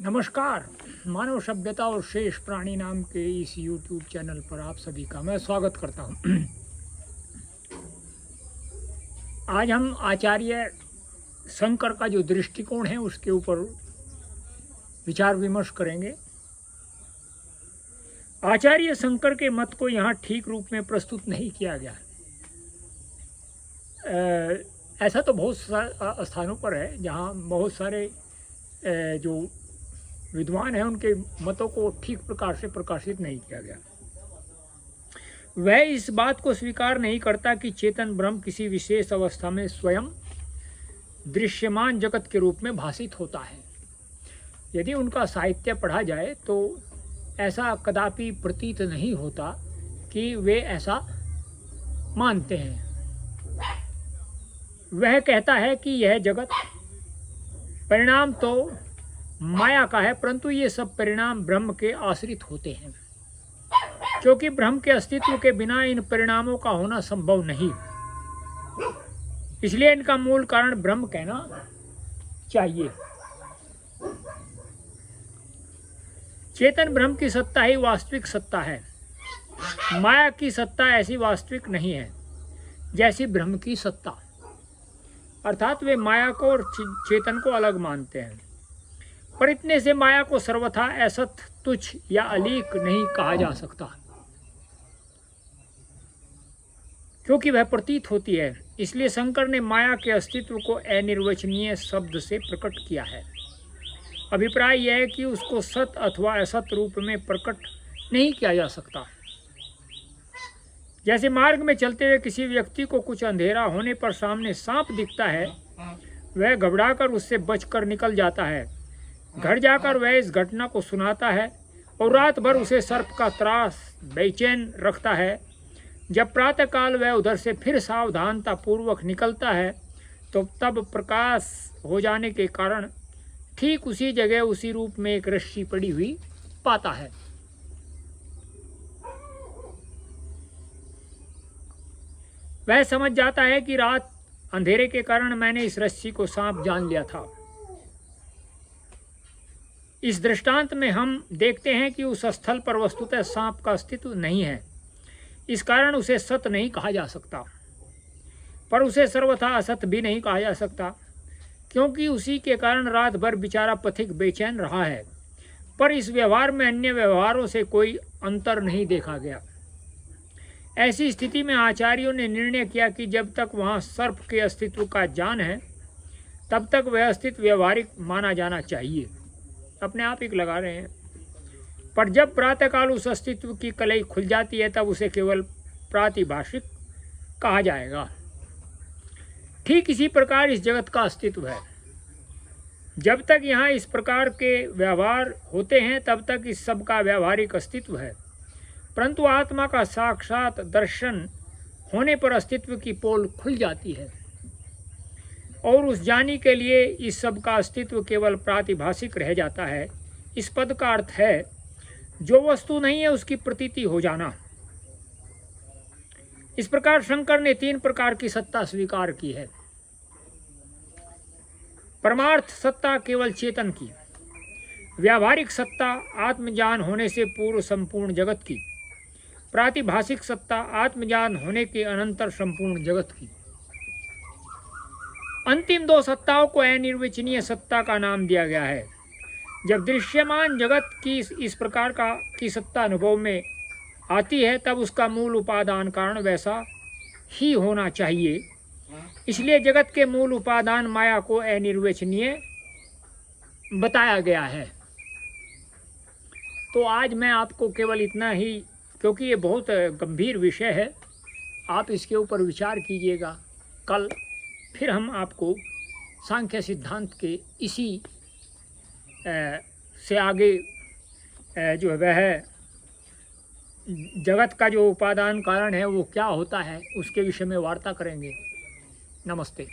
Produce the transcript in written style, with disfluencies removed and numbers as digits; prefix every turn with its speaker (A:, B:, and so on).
A: नमस्कार। मानव सभ्यता और शेष प्राणी नाम के इस YouTube चैनल पर आप सभी का मैं स्वागत करता हूं। आज हम आचार्य शंकर का जो दृष्टिकोण है उसके ऊपर विचार विमर्श करेंगे। आचार्य शंकर के मत को यहाँ ठीक रूप में प्रस्तुत नहीं किया गया। ऐसा तो बहुत स्थानों पर है जहाँ बहुत सारे जो विद्वान हैं उनके मतों को ठीक प्रकार से प्रकाशित नहीं किया गया। वह इस बात को स्वीकार नहीं करता कि चेतन ब्रह्म किसी विशेष अवस्था में स्वयं दृश्यमान जगत के रूप में भासित होता है। यदि उनका साहित्य पढ़ा जाए तो ऐसा कदापि प्रतीत नहीं होता कि वे ऐसा मानते हैं। वह कहता है कि यह जगत परिणाम तो माया का है, परंतु ये सब परिणाम ब्रह्म के आश्रित होते हैं, क्योंकि ब्रह्म के अस्तित्व के बिना इन परिणामों का होना संभव नहीं। इसलिए इनका मूल कारण ब्रह्म कहना चाहिए। चेतन ब्रह्म की सत्ता ही वास्तविक सत्ता है। माया की सत्ता ऐसी वास्तविक नहीं है जैसी ब्रह्म की सत्ता। अर्थात वे माया को और चेतन को अलग मानते हैं, पर इतने से माया को सर्वथा असत, तुच्छ या अलीक नहीं कहा जा सकता, क्योंकि वह प्रतीत होती है। इसलिए शंकर ने माया के अस्तित्व को अनिर्वचनीय शब्द से प्रकट किया है। अभिप्राय यह है कि उसको सत अथवा असत रूप में प्रकट नहीं किया जा सकता। जैसे मार्ग में चलते हुए किसी व्यक्ति को कुछ अंधेरा होने पर सामने सांप दिखता है, वह घबराकर उससे बचकर निकल जाता है। घर जाकर वह इस घटना को सुनाता है और रात भर उसे सर्प का त्रास बेचैन रखता है। जब प्रातःकाल वह उधर से फिर सावधानता पूर्वक निकलता है तो तब प्रकाश हो जाने के कारण ठीक उसी जगह उसी रूप में एक रस्सी पड़ी हुई पाता है। वह समझ जाता है कि रात अंधेरे के कारण मैंने इस रस्सी को सांप जान लिया था। इस दृष्टांत में हम देखते हैं कि उस स्थल पर वस्तुतः सांप का अस्तित्व नहीं है। इस कारण उसे सत नहीं कहा जा सकता, पर उसे सर्वथा असत भी नहीं कहा जा सकता, क्योंकि उसी के कारण रात भर बेचारा पथिक बेचैन रहा है। पर इस व्यवहार में अन्य व्यवहारों से कोई अंतर नहीं देखा गया। ऐसी स्थिति में आचार्यों ने निर्णय किया कि जब तक वहाँ सर्प के अस्तित्व का ज्ञान है तब तक वह अस्तित्व व्यवहारिक माना जाना चाहिए। अपने आप ही लगा रहे हैं, पर जब प्रातःकाल उस अस्तित्व की कलई खुल जाती है तब उसे केवल प्रातिभाषिक कहा जाएगा। ठीक इसी प्रकार इस जगत का अस्तित्व है। जब तक यहाँ इस प्रकार के व्यवहार होते हैं तब तक इस सब का व्यवहारिक अस्तित्व है, परंतु आत्मा का साक्षात दर्शन होने पर अस्तित्व की पोल खुल जाती है और उस ज्ञानी के लिए इस सब का अस्तित्व केवल प्रातिभाषिक रह जाता है। इस पद का अर्थ है जो वस्तु नहीं है उसकी प्रतीति हो जाना। इस प्रकार शंकर ने 3 प्रकार की सत्ता स्वीकार की है। परमार्थ सत्ता केवल चेतन की, व्यावहारिक सत्ता आत्मज्ञान होने से पूर्व संपूर्ण जगत की, प्रातिभाषिक सत्ता आत्मज्ञान होने के अनंतर संपूर्ण जगत की। अंतिम 2 सत्ताओं को अनिर्वचनीय सत्ता का नाम दिया गया है। जब दृश्यमान जगत की इस प्रकार की सत्ता अनुभव में आती है तब उसका मूल उपादान कारण वैसा ही होना चाहिए। इसलिए जगत के मूल उपादान माया को अनिर्वचनीय बताया गया है। तो आज मैं आपको केवल इतना ही, क्योंकि ये बहुत गंभीर विषय है, आप इसके ऊपर विचार कीजिएगा। कल फिर हम आपको सांख्य सिद्धांत के इसी से आगे जो है वह जगत का जो उपादान कारण है वो क्या होता है उसके विषय में वार्ता करेंगे। नमस्ते।